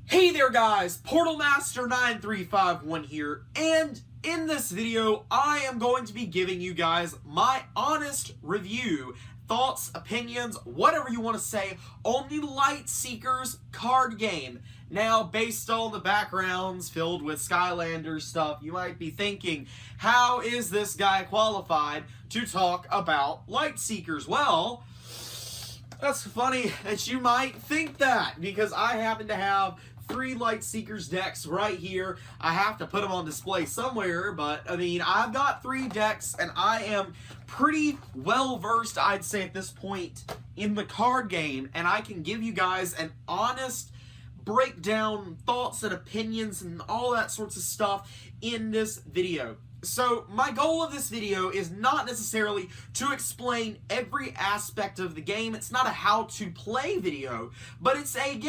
Hey there guys, PortalMaster9351 here, and in this video I am going to be giving you guys my honest review, thoughts, opinions, whatever you want to say, on the Lightseekers card game. Now, based on the backgrounds filled with Skylanders stuff, you might be thinking, how is this guy qualified to talk about Lightseekers? Well, that's funny that you might think that, because I happen to have 3 Lightseekers decks right here. I have to put them on display somewhere, but I mean, I've got 3 decks, and I am pretty well versed, I'd say at this point, in the card game, and I can give you guys an honest breakdown, thoughts and opinions, and all that sorts of stuff in this video. So, my goal of this video is not necessarily to explain every aspect of the game. It's not a how-to-play video, but it's a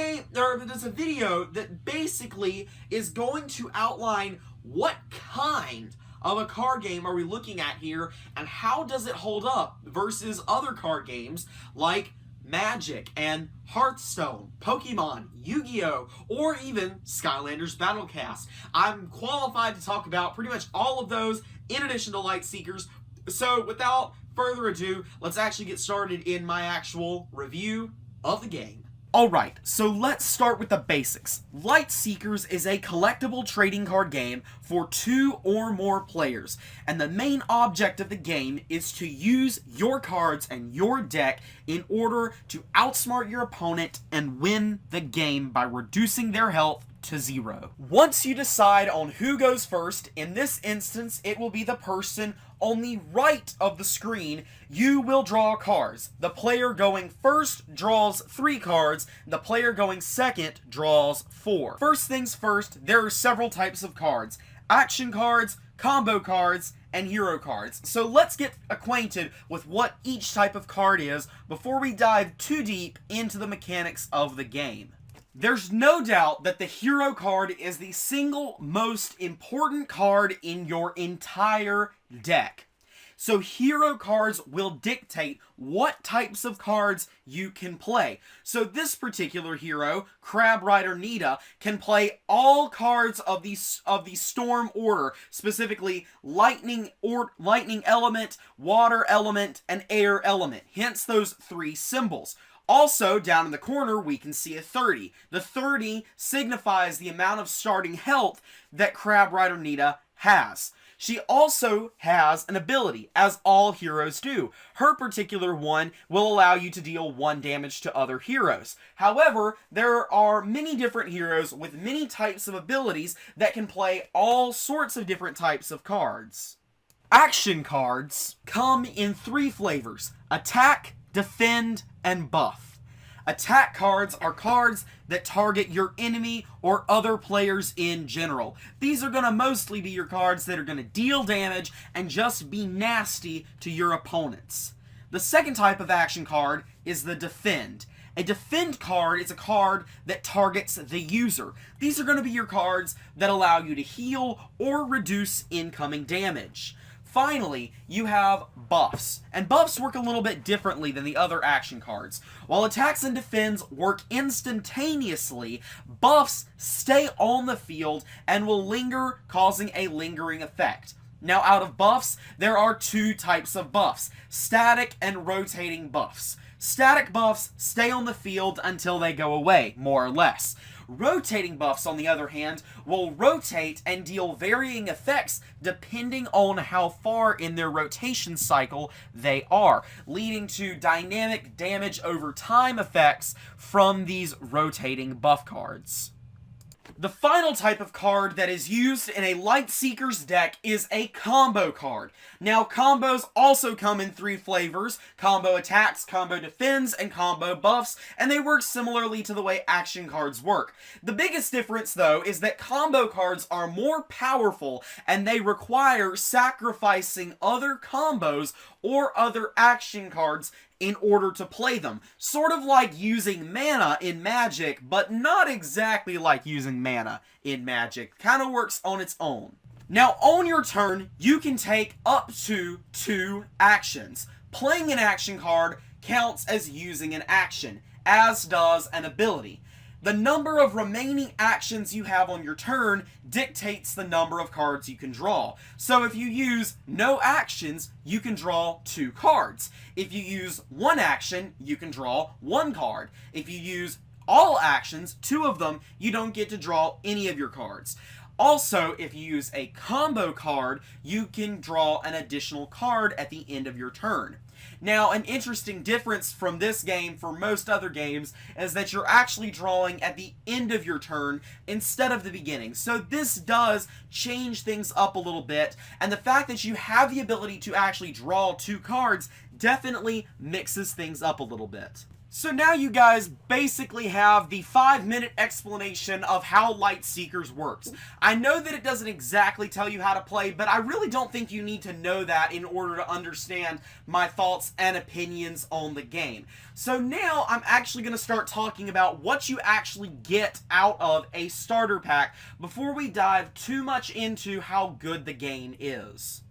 video that basically is going to outline what kind of a card game are we looking at here, and how does it hold up versus other card games like Magic and Hearthstone, Pokemon, Yu-Gi-Oh, or even Skylanders Battlecast. I'm qualified to talk about pretty much all of those in addition to Lightseekers. So without further ado, let's actually get started in my actual review of the game. Alright, so let's start with the basics. Lightseekers is a collectible trading card game for 2 or more players, and the main object of the game is to use your cards and your deck in order to outsmart your opponent and win the game by reducing their health to 0. Once you decide on who goes first, in this instance it will be the person on the right of the screen, you will draw cards. The player going first draws 3 cards, the player going second draws 4. First things first, there are several types of cards: action cards, combo cards, and hero cards. So let's get acquainted with what each type of card is before we dive too deep into the mechanics of the game. There's no doubt that the hero card is the single most important card in your entire deck. So hero cards will dictate what types of cards you can play. So this particular hero, Crab Rider Nita, can play all cards of the storm order, specifically lightning element, water element, and air element. Hence those 3 symbols. Also, down in the corner, we can see a 30. The 30 signifies the amount of starting health that Crab Rider Nita has. She also has an ability, as all heroes do. Her particular one will allow you to deal 1 damage to other heroes. However, there are many different heroes with many types of abilities that can play all sorts of different types of cards. Action cards come in 3 flavors: attack, defend, and buff. Attack cards are cards that target your enemy or other players in general. These are going to mostly be your cards that are going to deal damage and just be nasty to your opponents. The second type of action card is the defend. A defend card is a card that targets the user. These are going to be your cards that allow you to heal or reduce incoming damage. Finally, you have buffs, and buffs work a little bit differently than the other action cards. While attacks and defends work instantaneously, buffs stay on the field and will linger, causing a lingering effect. Now, out of buffs, there are 2 types of buffs: static and rotating buffs. Static buffs stay on the field until they go away, more or less. Rotating buffs, on the other hand, will rotate and deal varying effects depending on how far in their rotation cycle they are, leading to dynamic damage over time effects from these rotating buff cards. The final type of card that is used in a Lightseekers deck is a combo card. Now, combos also come in 3 flavors: combo attacks, combo defends, and combo buffs, and they work similarly to the way action cards work. The biggest difference, though, is that combo cards are more powerful, and they require sacrificing other combos or other action cards in order to play them. Sort of like using mana in Magic, but not exactly like using mana in Magic. Kind of works on its own. Now, on your turn, you can take up to 2 actions. Playing an action card counts as using an action, as does an ability. The number of remaining actions you have on your turn dictates the number of cards you can draw. So if you use no actions, you can draw 2 cards. If you use 1 action, you can draw 1 card. If you use all actions, 2 of them, you don't get to draw any of your cards. Also, if you use a combo card, you can draw an additional card at the end of your turn. Now, an interesting difference from this game for most other games is that you're actually drawing at the end of your turn instead of the beginning. So this does change things up a little bit, and the fact that you have the ability to actually draw 2 cards definitely mixes things up a little bit. So now you guys basically have the 5-minute explanation of how Lightseekers works. I know that it doesn't exactly tell you how to play, but I really don't think you need to know that in order to understand my thoughts and opinions on the game. So now I'm actually going to start talking about what you actually get out of a starter pack before we dive too much into how good the game is.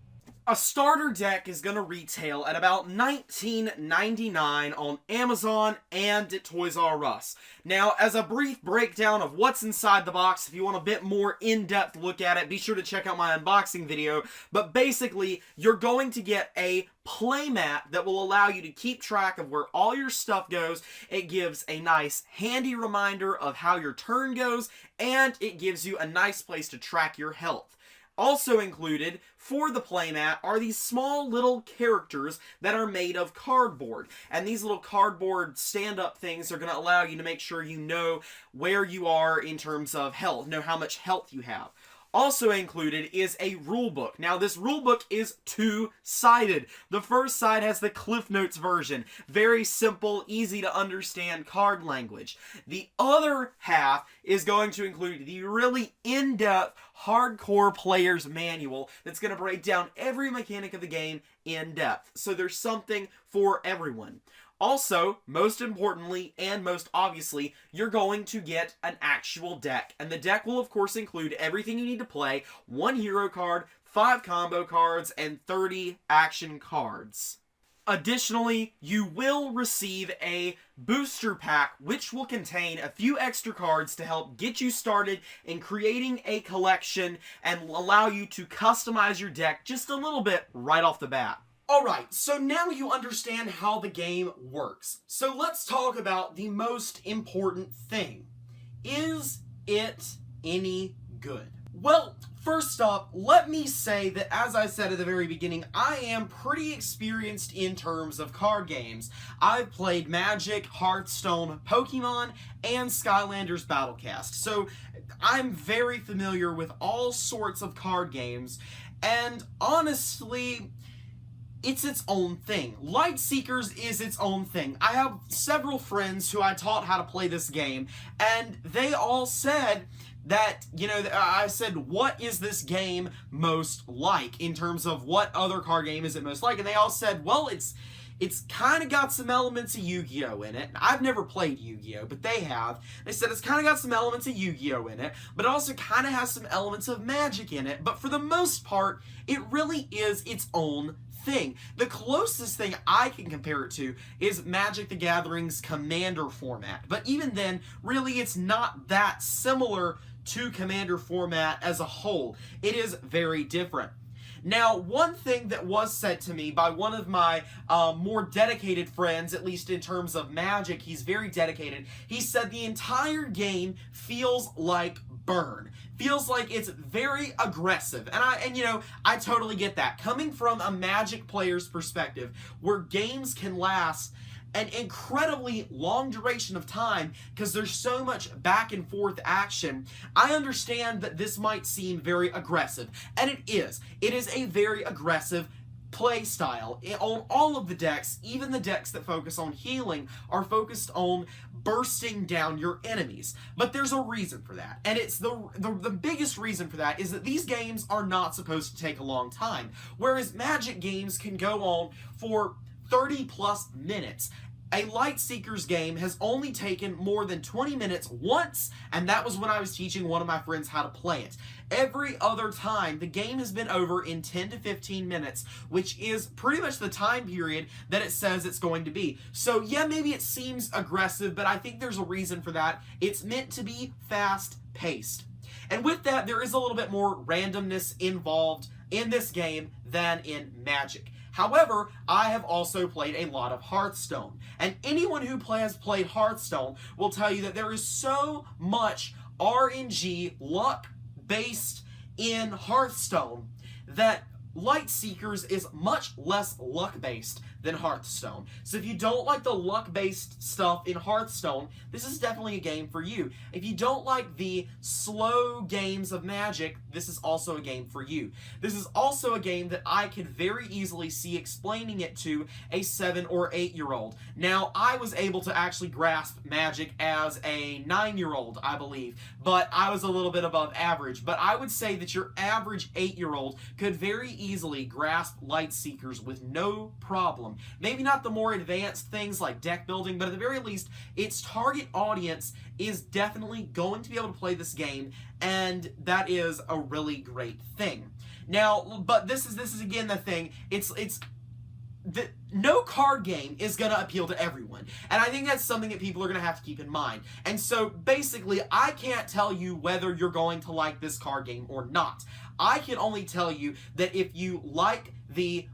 A starter deck is going to retail at about $19.99 on Amazon and at Toys R Us. Now, as a brief breakdown of what's inside the box, if you want a bit more in-depth look at it, be sure to check out my unboxing video. But basically, you're going to get a playmat that will allow you to keep track of where all your stuff goes. It gives a nice handy reminder of how your turn goes, and it gives you a nice place to track your health. Also included for the playmat are these small little characters that are made of cardboard. And these little cardboard stand-up things are going to allow you to make sure you know where you are in terms of health, know how much health you have. Also included is a rule book. Now, this rule book is 2-sided. The first side has the Cliff Notes version. Very simple, easy to understand card language. The other half is going to include the really in-depth, hardcore player's manual that's going to break down every mechanic of the game in depth. So there's something for everyone. Also, most importantly and most obviously, you're going to get an actual deck. And the deck will, of course, include everything you need to play, 1 hero card, 5 combo cards, and 30 action cards. Additionally, you will receive a booster pack, which will contain a few extra cards to help get you started in creating a collection and allow you to customize your deck just a little bit right off the bat. Alright, so now you understand how the game works. So let's talk about the most important thing. Is it any good? Well, first up, let me say that, as I said at the very beginning, I am pretty experienced in terms of card games. I've played Magic, Hearthstone, Pokemon, and Skylanders Battlecast. So I'm very familiar with all sorts of card games, and honestly, it's its own thing. Lightseekers is its own thing. I have several friends who I taught how to play this game, and they all said that, you know, I said, what is this game most like in terms of what other card game is it most like? And they all said, well, it's kind of got some elements of Yu-Gi-Oh! In it. I've never played Yu-Gi-Oh!, but they have. They said it's kind of got some elements of Yu-Gi-Oh! In it, but it also kind of has some elements of Magic in it. But for the most part, it really is its own thing. The closest thing I can compare it to is Magic the Gathering's Commander format. But even then, really it's not that similar to Commander format as a whole. It is very different. Now, one thing that was said to me by one of my more dedicated friends, at least in terms of Magic, he's very dedicated, he said the entire game feels like Burn. Feels like it's very aggressive. And you know, I totally get that. Coming from a Magic player's perspective, where games can last an incredibly long duration of time because there's so much back and forth action, I understand that this might seem very aggressive. And it is. It is a very aggressive play style. On all of the decks, even the decks that focus on healing, are focused on bursting down your enemies. But there's a reason for that. And it's the biggest reason for that is that these games are not supposed to take a long time. Whereas Magic games can go on for 30 plus minutes. A Lightseekers game has only taken more than 20 minutes once, and that was when I was teaching one of my friends how to play it. Every other time, the game has been over in 10 to 15 minutes, which is pretty much the time period that it says it's going to be. So yeah, maybe it seems aggressive, but I think there's a reason for that. It's meant to be fast-paced. And with that, there is a little bit more randomness involved in this game than in Magic. However, I have also played a lot of Hearthstone, and anyone who has played Hearthstone will tell you that there is so much RNG, luck-based in Hearthstone, that Lightseekers is much less luck-based than Hearthstone. So if you don't like the luck-based stuff in Hearthstone, this is definitely a game for you. If you don't like the slow games of Magic, this is also a game for you. This is also a game that I could very easily see explaining it to a 7 or 8-year-old. Now, I was able to actually grasp Magic as a 9-year-old, I believe, but I was a little bit above average. But I would say that your average 8-year-old could very easily grasp Lightseekers with no problem. Maybe not the more advanced things like deck building, but at the very least, its target audience is definitely going to be able to play this game, and that is a really great thing. Now, but this is again the thing. No card game is going to appeal to everyone. And I think that's something that people are going to have to keep in mind. And so basically, I can't tell you whether you're going to like this card game or not. I can only tell you that if you like the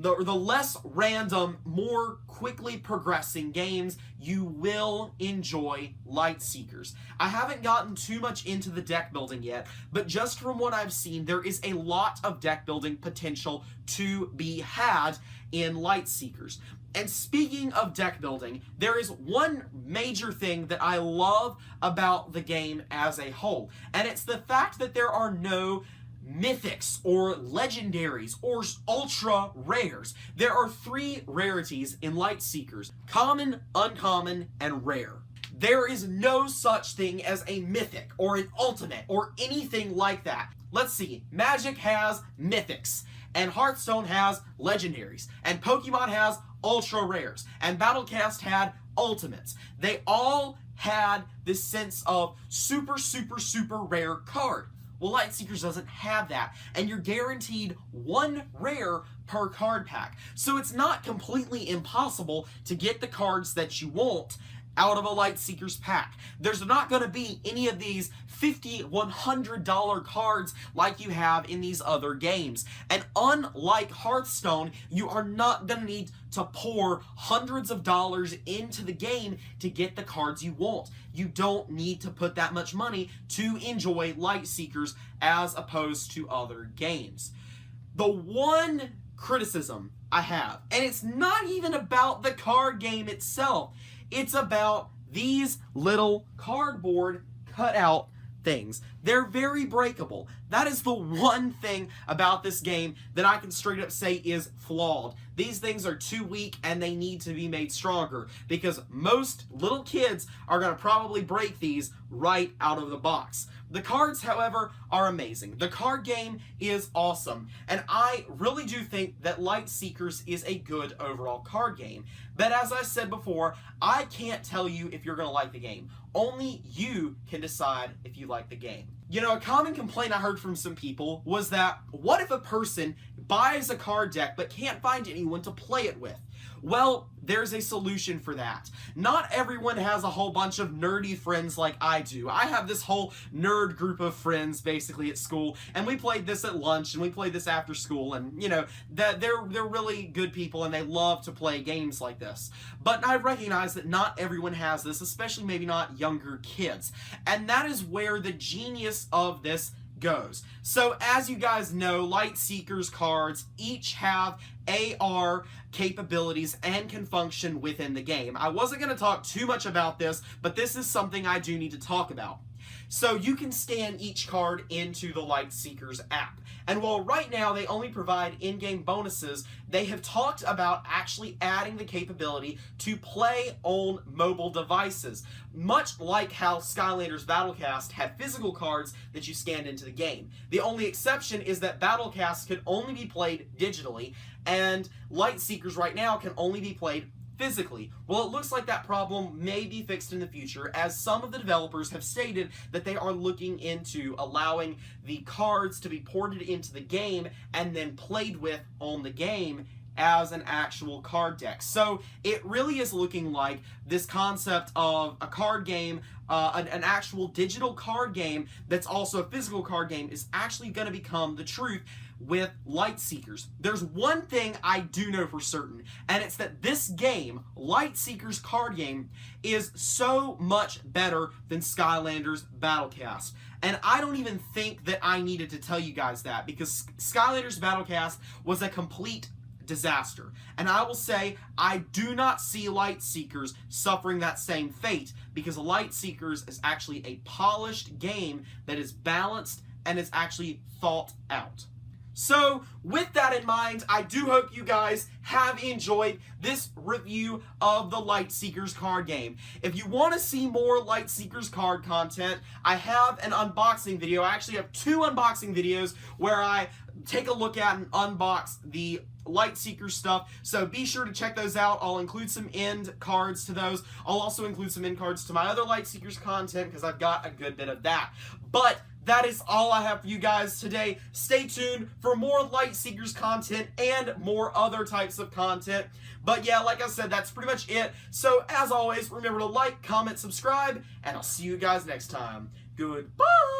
less random, more quickly progressing games, you will enjoy Lightseekers. I haven't gotten too much into the deck building yet, but just from what I've seen, there is a lot of deck building potential to be had in Lightseekers. And speaking of deck building, there is one major thing that I love about the game as a whole, and it's the fact that there are no mythics or legendaries or ultra rares. There are 3 rarities in Lightseekers: common, uncommon, and rare. There is no such thing as a mythic or an ultimate or anything like that. Let's see, Magic has mythics, and Hearthstone has legendaries, and Pokemon has ultra rares, and Battlecast had ultimates. They all had this sense of super, super, super rare card. Well, Lightseekers doesn't have that, and you're guaranteed 1 rare per card pack. So it's not completely impossible to get the cards that you want out of a Lightseekers pack. There's not going to be any of these $50, $100 cards like you have in these other games. And unlike Hearthstone, you are not going to need to pour hundreds of dollars into the game to get the cards you want. You don't need to put that much money to enjoy Lightseekers as opposed to other games. The one criticism I have, and it's not even about the card game itself, it's about these little cardboard cutout things. They're very breakable. That is the one thing about this game that I can straight up say is flawed. These things are too weak and they need to be made stronger, because most little kids are going to probably break these right out of the box. The cards, however, are amazing. The card game is awesome, and I really do think that Lightseekers is a good overall card game. But as I said before, I can't tell you if you're going to like the game. Only you can decide if you like the game. You know, a common complaint I heard from some people was that, what if a person buys a card deck but can't find anyone to play it with? Well, there's a solution for that. Not everyone has a whole bunch of nerdy friends like I do. I have this whole nerd group of friends basically at school, and we played this at lunch and we played this after school, and you know, they're really good people and they love to play games like this. But I recognize that not everyone has this, especially maybe not younger kids. And that is where the genius of this goes. So as you guys know, Lightseekers cards each have AR capabilities and can function within the game. I wasn't going to talk too much about this, but this is something I do need to talk about. So you can scan each card into the Lightseekers app. And while right now they only provide in-game bonuses, they have talked about actually adding the capability to play on mobile devices, much like how Skylanders Battlecast had physical cards that you scanned into the game. The only exception is that Battlecast could only be played digitally, and Lightseekers right now can only be played physically. Well, it looks like that problem may be fixed in the future, as some of the developers have stated that they are looking into allowing the cards to be ported into the game and then played with on the game as an actual card deck. So it really is looking like this concept of a card game, an actual digital card game that's also a physical card game, is actually going to become the truth with Lightseekers. There's one thing I do know for certain, and it's that this game, Lightseekers Card Game, is so much better than Skylanders Battlecast. And I don't even think that I needed to tell you guys that, because Skylanders Battlecast was a complete disaster. And I will say, I do not see Lightseekers suffering that same fate, because Lightseekers is actually a polished game that is balanced and is actually thought out. So, with that in mind, I do hope you guys have enjoyed this review of the Lightseekers card game. If you want to see more Lightseekers card content, I have an unboxing video. I actually have 2 unboxing videos where I take a look at and unbox the Lightseekers stuff, so be sure to check those out. I'll include some end cards to those. I'll also include some end cards to my other Lightseekers content, because I've got a good bit of that. But that is all I have for you guys today. Stay tuned for more Lightseekers content and more other types of content. But yeah, like I said, that's pretty much it. So as always, remember to like, comment, subscribe, and I'll see you guys next time. Goodbye!